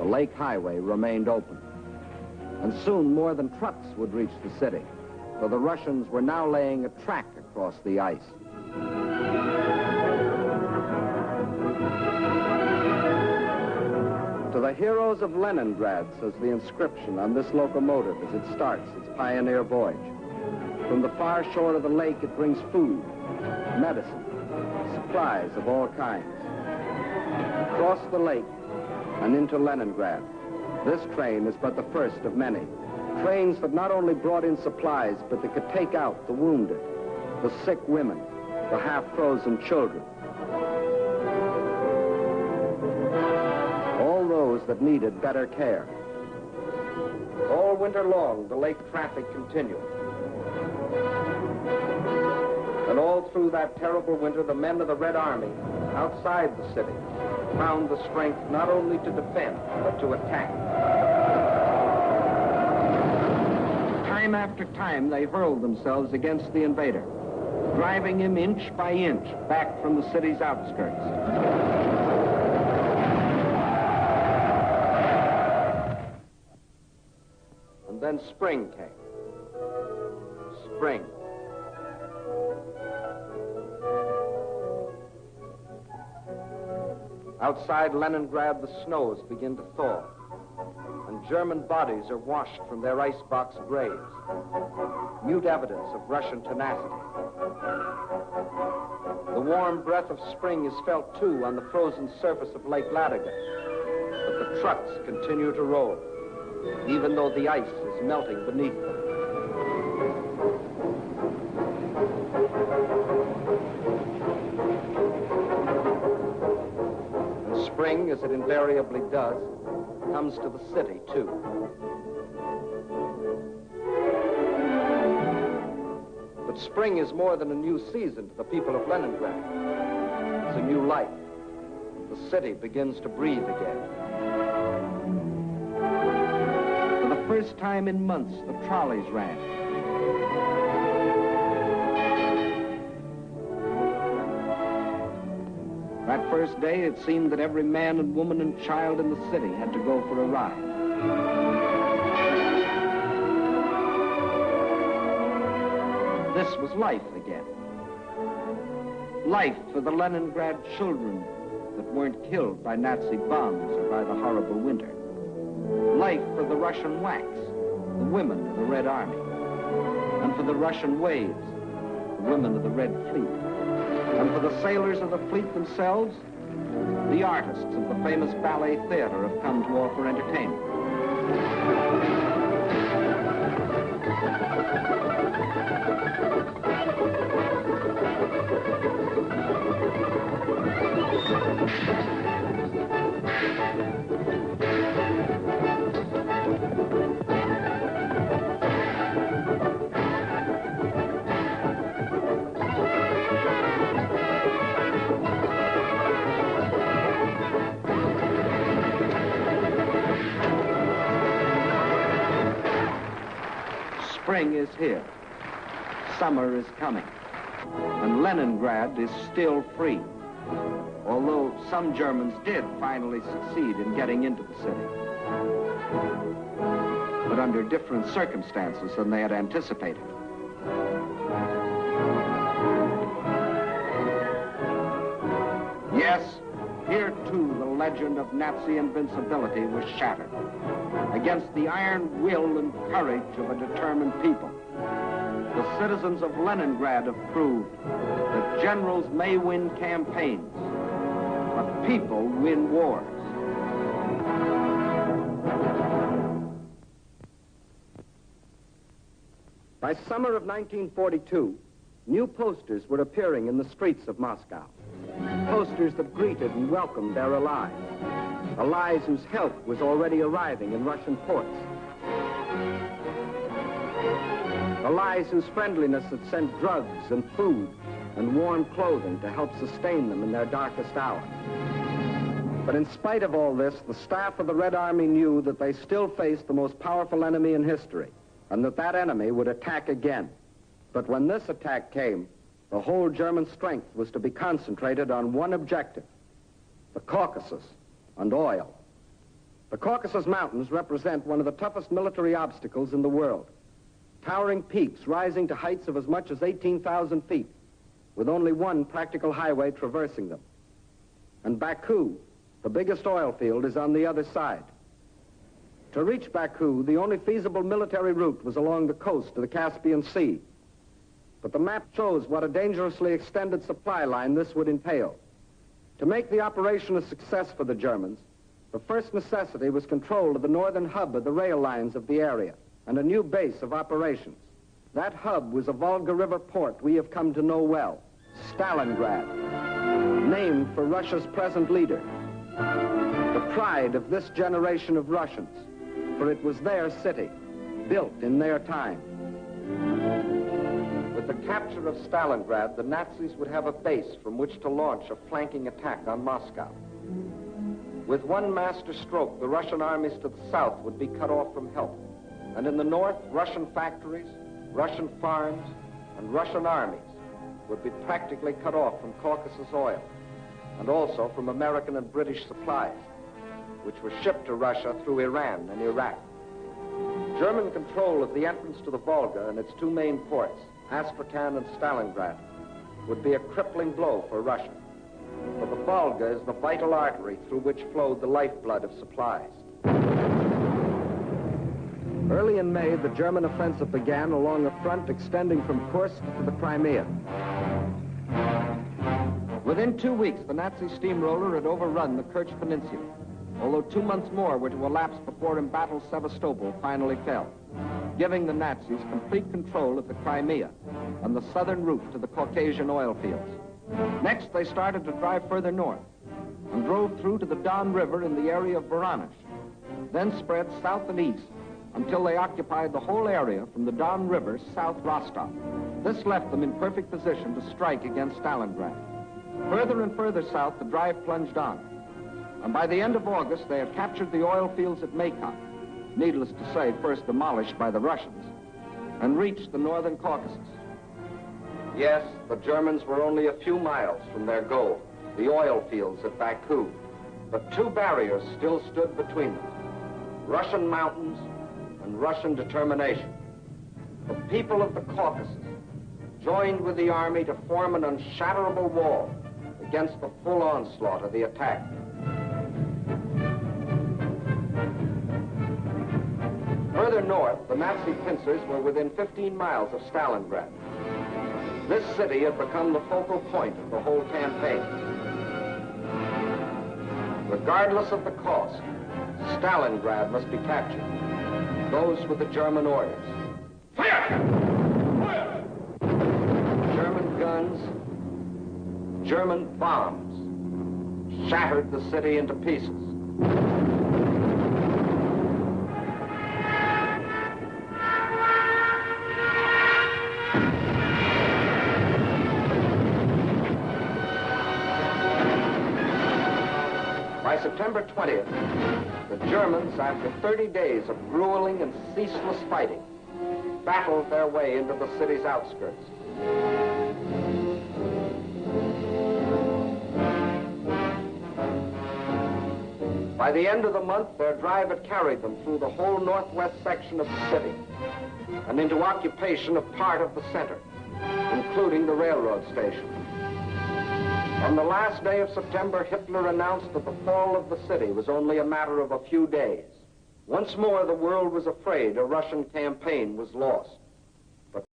lake highway remained open. And soon more than trucks would reach the city, for the Russians were now laying a track across the ice. To the heroes of Leningrad, says the inscription on this locomotive as it starts its pioneer voyage. From the far shore of the lake, it brings food, medicine, supplies of all kinds. Across the lake and into Leningrad, this train is but the first of many. Trains that not only brought in supplies, but that could take out the wounded, the sick women, the half-frozen children. All those that needed better care. All winter long, the lake traffic continued. And all through that terrible winter, the men of the Red Army, outside the city, found the strength not only to defend, but to attack. Time after time, they hurled themselves against the invader, driving him inch by inch back from the city's outskirts. And then spring came. Spring. Outside Leningrad, the snows begin to thaw, and German bodies are washed from their icebox graves, mute evidence of Russian tenacity. The warm breath of spring is felt, too, on the frozen surface of Lake Ladoga, but the trucks continue to roll, even though the ice is melting beneath them. Spring, as it invariably does, comes to the city, too. But spring is more than a new season to the people of Leningrad. It's a new life. The city begins to breathe again. For the first time in months, the trolleys ran. That first day, it seemed that every man and woman and child in the city had to go for a ride. This was life again. Life for the Leningrad children that weren't killed by Nazi bombs or by the horrible winter. Life for the Russian WACs, the women of the Red Army. And for the Russian waves, the women of the Red Fleet. And for the sailors of the fleet themselves, the artists of the famous ballet theater have come to offer entertainment. Spring is here. Summer is coming. And Leningrad is still free. Although some Germans did finally succeed in getting into the city. But under different circumstances than they had anticipated. Yes, here too the legend of Nazi invincibility was shattered. Against the iron will and courage of a determined people. The citizens of Leningrad have proved that generals may win campaigns, but people win wars. By summer of 1942, new posters were appearing in the streets of Moscow. Posters that greeted and welcomed their allies. Allies whose help was already arriving in Russian ports. Allies whose friendliness had sent drugs and food and warm clothing to help sustain them in their darkest hour. But in spite of all this, the staff of the Red Army knew that they still faced the most powerful enemy in history, and that that enemy would attack again. But when this attack came, the whole German strength was to be concentrated on one objective: the Caucasus and oil. The Caucasus Mountains represent one of the toughest military obstacles in the world. Towering peaks rising to heights of as much as 18,000 feet, with only one practical highway traversing them. And Baku, the biggest oil field, is on the other side. To reach Baku, the only feasible military route was along the coast to the Caspian Sea. But the map shows what a dangerously extended supply line this would entail. To make the operation a success for the Germans, the first necessity was control of the northern hub of the rail lines of the area and a new base of operations. That hub was a Volga River port we have come to know well, Stalingrad, named for Russia's present leader. The pride of this generation of Russians, for it was their city, built in their time. With the capture of Stalingrad, the Nazis would have a base from which to launch a flanking attack on Moscow. With one master stroke, the Russian armies to the south would be cut off from help. And in the north, Russian factories, Russian farms, and Russian armies would be practically cut off from Caucasus oil, and also from American and British supplies, which were shipped to Russia through Iran and Iraq. German control of the entrance to the Volga and its two main ports, Astrakhan and Stalingrad, would be a crippling blow for Russia. For the Volga is the vital artery through which flowed the lifeblood of supplies. Early in May, the German offensive began along a front extending from Kursk to the Crimea. Within 2 weeks, the Nazi steamroller had overrun the Kerch Peninsula, although 2 months more were to elapse before embattled Sevastopol finally fell, giving the Nazis complete control of the Crimea and the southern route to the Caucasian oil fields. Next, they started to drive further north and drove through to the Don River in the area of Voronezh, then spread south and east until they occupied the whole area from the Don River south Rostov. This left them in perfect position to strike against Stalingrad. Further and further south, the drive plunged on, and by the end of August, they had captured the oil fields at Maykoff, needless to say, first demolished by the Russians, and reached the northern Caucasus. Yes, the Germans were only a few miles from their goal, the oil fields at Baku, but two barriers still stood between them: Russian mountains and Russian determination. The people of the Caucasus joined with the army to form an unshatterable wall against the full onslaught of the attack. Further north, the Nazi pincers were within 15 miles of Stalingrad. This city had become the focal point of the whole campaign. Regardless of the cost, Stalingrad must be captured. Those were the German orders. Fire! Fire! German guns, German bombs shattered the city into pieces. By September 20th, the Germans, after 30 days of grueling and ceaseless fighting, battled their way into the city's outskirts. By the end of the month, their drive had carried them through the whole northwest section of the city and into occupation of part of the center, including the railroad station. On the last day of September, Hitler announced that the fall of the city was only a matter of a few days. Once more, the world was afraid a Russian campaign was lost.